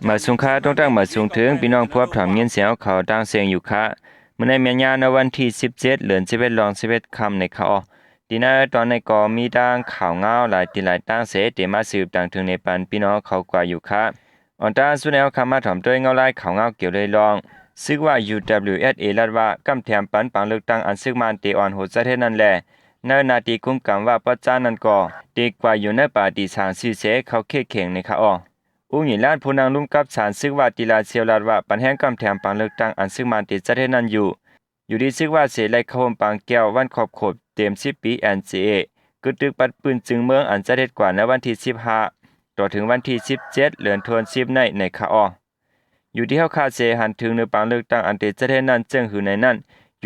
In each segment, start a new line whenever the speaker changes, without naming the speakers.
มาสุงค้าต้องตั้งมาสุงถึงพี่น้องพวกถามเงินเสียงเขาตั้งเสียงอยู่ค่ะเมื่อในเมียนยาในวันที่17เดือน11รอง11ค่ำในเขาดีน่าตอนในก็มีดังข่าวเงาหลายตีหลายตั้งเสเตมาสืบต่างถึงในปันพี่น้องเขากว่าอยู่ค่ะอันตาสุดแนวคำมาถามด้วยเงาไล่ข่าวเงาเกี่ยวเลยลองซึ่งว่า UWSA ลัดว่ากำแถมปันปังเลือกตั้งอันซึ่งมันเตออนโหดซะเท่านั้นแหละในนาทีคุ้มกำว่าปัจจานั้นก็ดีกว่าอยู่ในป่าดีสางซื่อเสเขาเข่เข่งในค่ะอุ้งหญิงล้านผู้นางลุ่มกับสารซึ่งว่าตีลาเซียวลาดว่าปันแห้งกำแถมปังเลือกตั้งอันซึ่งมันติดจะได้นั่นอยู่ดีซึ่งว่าเสไลเข้าปังแก้ววันขอบขบเต็ม10ปี NCA กึดตึกปัดปืนจึงเมืองอันจะเด็ดกว่าในวันที่15ต่อถึงวันที่17เดือนธันวาคมในค่ะอยู่ที่เฮาคาเสหันถึงในปังเลือกตั้งอันติดจะได้นั่นจึงหือในนั้น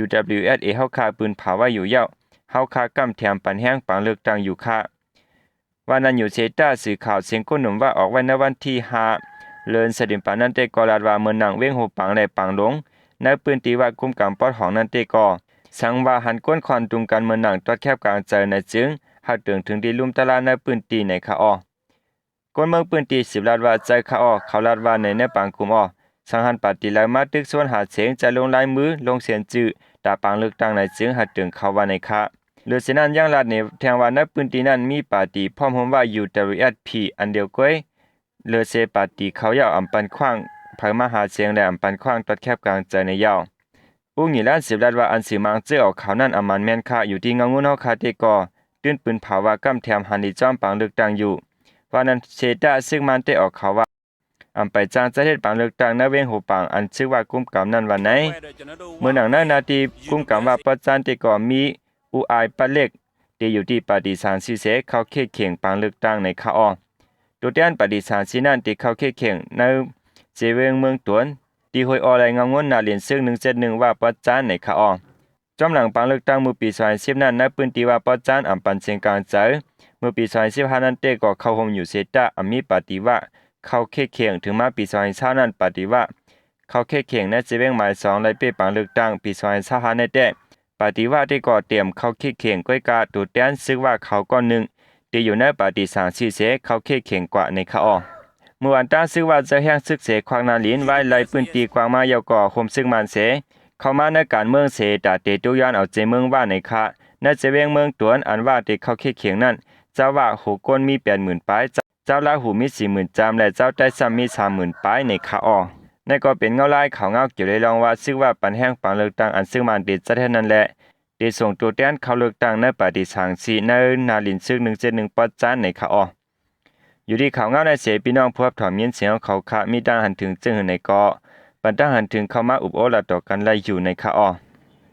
UWSA เฮาคาปืนเผาไว้อยู่เย้าเฮาคากำแถมปันแห้งปังเลือกตั้งอยู่ค่ะวันนั้นอยู่เซต้าสื่อข่าวเสียงก้นหนุ่มว่าออกไว้ในวันที่5เลือนสดิมปานันเตกอลาดว่าเมืองหนังเว้งหูปังและปังลงในปืนตีว่ากุมกำปอดของนันเตกอสังว่าหันก้นคอนตุงกันเมืองหนังตัดแคบกลางใจในจึงหักเตืองถึงดีลุ่มตะลาในปืนตีในคาก้นเมืองปืนตี10ลาดว่าใจคาเขาลาดว่าในปังกุมสังหันปฏิไลมาตึกส่วนหาเสียงจะลงลายมือลงเสียนจื้อตาปังเลือกตั้งในจึงหักเตืองเขาว่าในคาหรือเสนั้นยังลาดในแทงว่าในปืนตีนั้นมีปาตีพร้อมว่า UWSP อันเดียวก้อยเลือเซปาตีเขายาวอำปันขว้างภายมหาเสียงและอำปันขว้างตัดแคบกลางใจในยาวอุ้งหญิล้าน10ลาดว่าอันสิมังเจอออกเขานั้นอำมันแม่นค่าอยู่ที่งงุนเฮาคาเตกอตื้นปืนเผาว่ากำแถมหันดิจอมปังเลือกตั้งอยู่ว่านั้นเซตาซึ่งมันได้ออกเขาว่าอำไปจ้างจะเฮ็ดปังเลือกตั้งในเวงหูปังอันชื่อว่ากุมกำนั้นวันไหนเมื่อหนังในนาทีกุมกำว่าประจานเตกอมีอูอายปะเล็กที่อยู่ที่ปฏิสารซีเสเขาเข่เข่งปังเลือกตั้งในคาตัวแทนปฏิสารซีนั่นที่เขาเข่เข่งในเจเวงเมืองตวนที่หวยออะไรงงวนนาเรียนซึ่ง171ว่าประจานในคาจอมหลังปังเลือกตั้งมือปี2010นั้นในปืนตีว่าประจานอำปันเสียงกลางใจเมื่อปี2015นั้นเตก็เข้าห่มอยู่เซตาอมีปฏิว่าเขาเข่เข่งถึงมาปี2020นั้นปฏิว่าเขาเข่เข่งในเจเวงหมาย2ไล่เป้ปังเลือกตั้งปี2025ในแต่ปฏิว่าที่ก่อเตรียมเขาเข่เข่งก้อยกาตัวแทนซึ่งว่าเขาก้อนหนึ่งที่อยู่ในปฏิสารชื่อเสเขาเข่เข่งกว่าในคาเมื่อวันตาซึ่งว่าจะแห้งซึกเสควางนาลินไว้ไล่ปืนตีกวางมาเยาก่อคมซึ่งมันเสเข้ามาในการเมืองเสตาเตตุยานเอาเจเมืองว่าในคาในเจเวงเมืองตวนอันว่าที่เขาเข่เข่งนั้นเจ้าว่าหูก้นมี80,000ปลายเจ้าลาหูมี40,000จามและเจ้าได้ซ้ำมี30,000ปลายในคานั่นก็เป็นเงาลายข่าวเงาเกี่ยวเลยลองว่าซึ่งว่าปันแห้งปังเลือกตั้งอันซึ่งมันเด็ดจะเท่านั้นแหละได้ส่งตัวแทนเข้าเลือกตั้งในปฏิสังสีในนาลินซึ่ง171ปัจจานในคาอยู่ที่ข่าวเงาในเสพี่น้องพวกถอมยินเสียงเขาคะมีดังหันถึงจึงในกอปันดังหันถึงเข้ามาอุบโอละต่อกันไล่อยู่ในคา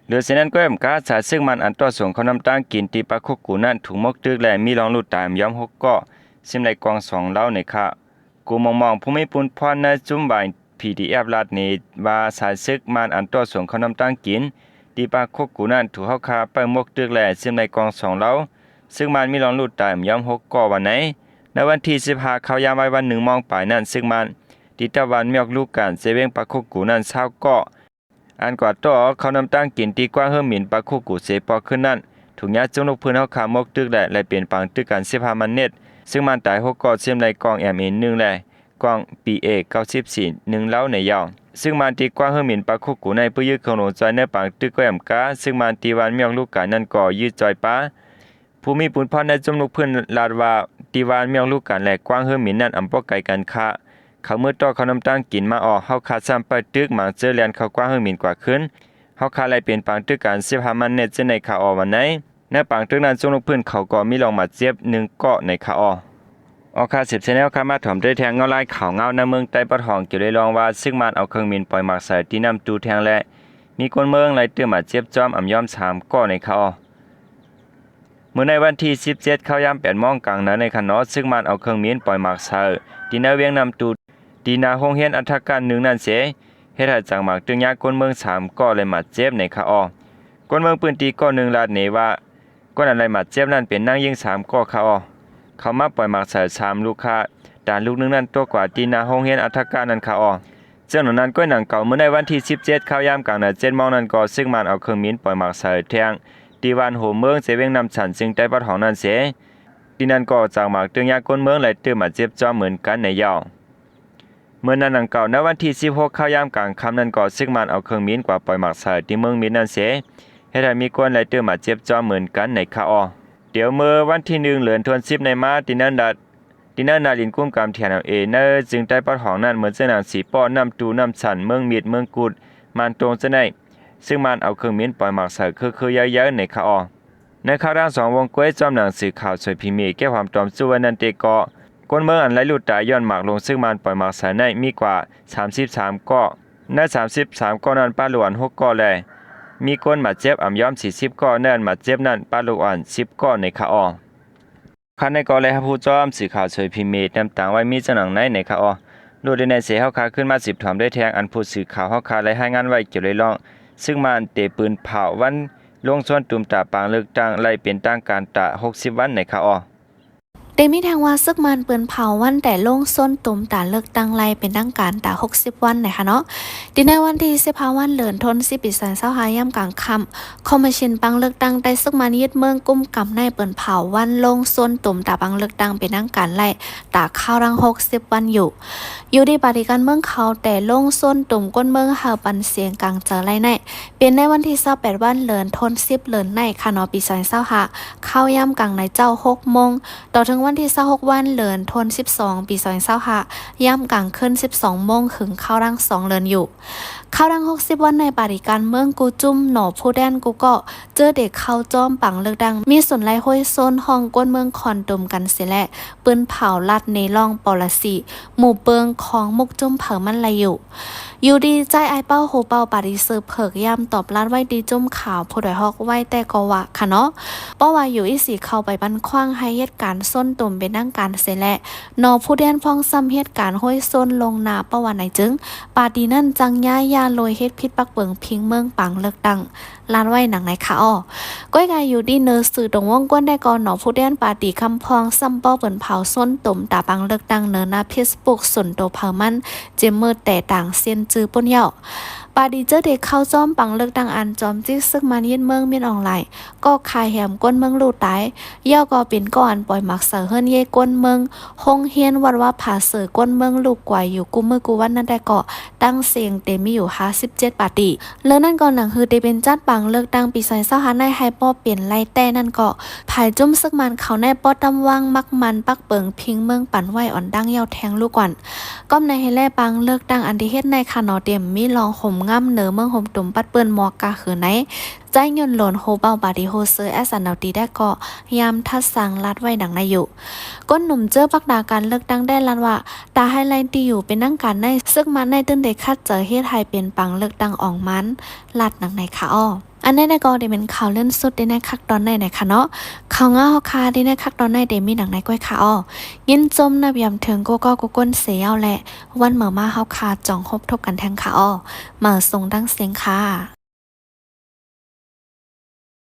เหลือเสนั้นก็แอมกาสาซึ่งมันอันต่อส่งเขานำตั้งกินตีปะคุกกูนั่นถูกมกตึกและมีรองลุดตามย้อมหกก็ซิมในกอง2เล่าในคากูมองผู้ไม่ปุนพรในจุ่มใบ PDF ลาดนี้ว่าสายซึกมันอันต่อส่งเขานำตั้งกินตีปาคุกกูนั่นถูกเฮาคาไปมกตึกแหล่ซึ่งในกอง2เล่าซึ่งมันมีรองลุดตามย้อม6ก่อวันไหนในวันที่15เขายามไว้วัน1มองปลายนั้นซึ่งมันติตะวันเมียกลูกกันเซเวงปาคุกกูนั่น20ก่ออันกว่าต่อเขานำตั้งกินตีกว้างเฮิมหมิ่นปาคุกกูเสปอขึ้นนั้นถูกยัดจงลูกพื้นเฮาคามกตึกแหล่และเปลี่ยนปังตึกกัน15มันเน็ตซึ่งมันตาย6ก่อเสียมในกอง MA1 แหล่กอง PA 94 1เล่าในยาวซึ่งมันตีกว้างเฮิมหมิ่นปาคุกกูในผู้ยึดของหลวงใจในปังตึกก็แอมกาซึ่งมันตีวันเมียกลูกกันนั้นก่อยืดจอยป้าผู้มีปุนพรในจมลูกพื้นลาดว่าตีวานเมียงลูกกันและกว้างเฮิมหมิ่นนั้นอำปอไกลกันค่ะเขาเมื่อต่อเขานำตั้งกินมาเฮาขาดซ้ำไปตึกหมางเจอแลนเขากว้างเฮิมหมิ่นกว่าขึ้นเฮาขาดไล่เปลี่ยนปังตึกกัน15มันเน็ตในคาวันไหนในปังตึกนั้นจมลูกพื้นเขาก็มีลองมาเจ็บ1เกาะในคาคา10 Channel ค่ะมาถมด้วยแทงเงาลายข่าวเงาในเมืองใต้ปะทองเกี่ยวได้ลองว่าซึ่งมันเอาเครื่องบินปล่อยหมากใส่ที่น้ำตูแทงและมีคนเมืองไล่เตื้อมาเจ็บจอมอ่ำย้อม3ก่อในคาเมื่อในวันที่17เข้ายาม8 โมงกลางนั้นในคันนอซึ่งมันเอาเครื่องบินปล่อยหมากใส่ที่นาเวียงน้ำตูดีนาโรงเรียนอัฐการ1นั่นเสเฮ็ดให้จังหมากตึงยาคนเมือง3ก่อเลยมาเจ็บในคาคนเมืองปืนตีก่อ1ลาดเนว่าก้อนอะไรมาเจ็บนั่นเป็นนางยิง3ก่อคาเขามาปล่อยหมากใส่3ลูกค้าด่านลูกนึงนั้นตัวกว่าตีนาโรงเรียนอัฐการนั้นคาเจ้าหนุ่นั้นก็หนังเก่าเมื่อในวันที่17เข้ายามกลาง7 โมงนั้นก็ซึ่งมันเอาเครื่องบินปล่อยหมากใส่แทงตีวันโหเมืองเสเวงนำฉันซึ่งใต้ปะทองนั้นเสที่นั่นก็จากหมากตึงยาก้นเมืองไหลตื้อมาเจ็บจอมเหมือนกันในยาว เมื่อนั้นดังเก่าณวันที่16เข้ายามกลางค่ำนั้นก็ซึ่งมันเอาเครื่องมินกว่าปล่อยหมักใส่ที่เมืองมินนั่นเสเฮ็ดให้มีคนหลายตื่นมาเจ็บจ้อเหมือนกันในคาออเดี๋ยวเมื่อวันที่1เดือนธันวาคมในมาที่นั่นนาลินกุ้มกำเทียนเอาเอเนอร์จึงได้ปอดของนั้นเหมือนเสนางสีป้อน้ำตูน้ำสันเมืองมีดเมืองกุดมันตรงเสนซึ่งมันเอาเครื่องมินปล่อยหมักใส่คือเยอะๆในคาออในข่าวด้าน2วงก้วยจอมหนังสือข่าวสวยพิมพ์แก้ความตอมสู้วันนั้นเตกอก้นเมืองอันไหลหลุดตายย้อนหมากลงซึ่งมันปล่อยหมากสายในมีกว่า33ก้อใน33ก้อนั้นป้าหลวน6ก้อแลมีก้นมาเจ็บอ่ำย้อม40ก้อนั่นมาเจ็บนั่นป้าหลวน10ก้อในคาออคันในกอเลยครับผู้จอมสื่อข่าวสวยพิมพ์นำต่างไว้มีเจ้าหนังในคาออดูในเสียเฮาคาขึ้นมา10ถอมได้แทงอันผู้สื่อข่าวเฮาคาเลยให้งานไว้เกี่ยวเลยล่องซึ่งมันเตะปืนเผาวันลงส่วนตุ่มตาปางเลือกตั้งไล่เป็นตั้งการตะ60วันในคาออ
เดมีทางว่าซึกมันเปืนเผาวันแต่ลงส้นตุ่มตาเลือกตั้งไล่เป็นตั้งการตา60วันนะคะเนาะดิในวันที่15วันเหลือนทน10ปีสันเศร้าหายามกลางค่ำคอมมิชชั่นปังเลือกตั้งได้ซึกมันยึดเมืองกุมกำในเปืนเผาวันลงส้นตุ่มตาปังเลือกตั้งเป็นตั้งการไล่ตาข้าวรัง60วันอยู่ดีปฏิการเมืองเขาแต่ลงส้นตุ่มก้นเมืองหาปันเสียงกลางเจอไล่ในเป็นในวันที่28วันเหลือนทน10เหลือนในค่ะเนาะปีสันเศร้าหาเข้ายามกลางในเจ้า6โมงต่อถึงวันที่26วันเหลือนทน12ปี2025ย่ำกลางขึ้น12โมงถึงเข้ารัง2เลือนอยู่เข้ารัง60วันในปฏิการเมืองกูจุ่มหนอผู้แดนกูก็เจอเด็กเข้าจ้อมปังเลือกดังมีส่วนไล่ห้อยโซนห้องก้นเมืองคอนดมกันเสียแหละปืนเผาลัดในร่องปอลสีหมู่เปิงของมุกจุ่มเผามันไหลอยู่ดีใจไอเป้าโหเป้าปาดิเซอร์เผิกย่ำตอบรัดไว้ดีจุ่มข่าวผู้ดอยฮอกไว้แต่ก็ว่าค่ะเนาะเพราะว่าอยู่อีสีเข้าไปบันคว้างให้เหตุการณ์ส้นตุ่มเป็นนั่งการเสร็จแหละนอผู้เดียนพ้องซ้ำเหตุการณ์ห้อยส้นลงนาประวันไหนจึงปาดีนั่นจังย่ายาโรยเฮ็ดพิษปักเปิงพิงเมืองปังเลิกดังลานไว้หนังไหนคะอ้อก้อยกายอยู่ดีเนอสื่อตรงว่องก้นได้ก่อนหนอผู้เดียนปาดีคำพองซ้ำป้อเปิ่นเผาส้นตุ่มตาปังเลิกดังเนอหน้าเฟซบุ๊กส่วนโตเผามันเจมเมอร์แต่ต่างเซียนจื้อป่นเย่าปาดีเจอเด็กเข้าจ้อมปังเลิกดังอันจอมจิกซึกมันยินเมืองมีนออนไลน์ก็คายแหมก้นเมืองลู่ตายย่อก็เป็นก่อนปล่อยหมักเสือเฮิรนเย่ก้นเมืองฮงเฮียนวัดว่าผาเสือก้นเมืองลูกกว่าอยู่กูมือกูวันนั้นได้ก็ตั้งเสียงเตมีอยู่57ปาติเรื่องนั้นก่อนหนังคือเตเป็นจัดปังเลิกดังปี2025ในไฮป้อเปลี่ยนไล่แต่นั่นก็ภายจุ่มซึกมันเขาในป้อตำว่างมักมันปักเปิงพิงเมืองปั่นไหวอ่อนดังยาวแทงลูกก่อนก้อมในให้แลปังเลิกดังอันที่เฮ็ดในคานอเตียมมีลองห่มง่ำเหนือเมืองห่มตุ่มปัดเปิ้นหมอกกาคือไหนใจยนหล่นโฮเบาบาดีโฮเซอร์แอสันเอาตีได้ก็ยามทัดสังลัดไว้ดังในอยู่ก้นหนุ่มเจอปักดาการเลิกดังได้ลันว่าตาไฮไลท์ตีอยู่เป็นนั่งการในซึ่งมันในตื้นเด็กคัดเจอเฮ็ดไทยเป็นปังเลิกดังอ่องมันลัดหนังในค่ะอ้ออันนี้ได้ก็ได้เป็นข่าวเลื่อนสุดได้ในคักตอนในค่ะเนาะข่าวเงาคาได้ในคักตอนในเดมีหนังในก้อยค่ะอ้อยินจมนับยำถึงโกก็ก้นเสียวแหละวันเหมือมาเฮาคาจ่องคบทบกันแทงค่ะอ้อมาส่งดังเสียงค่ะ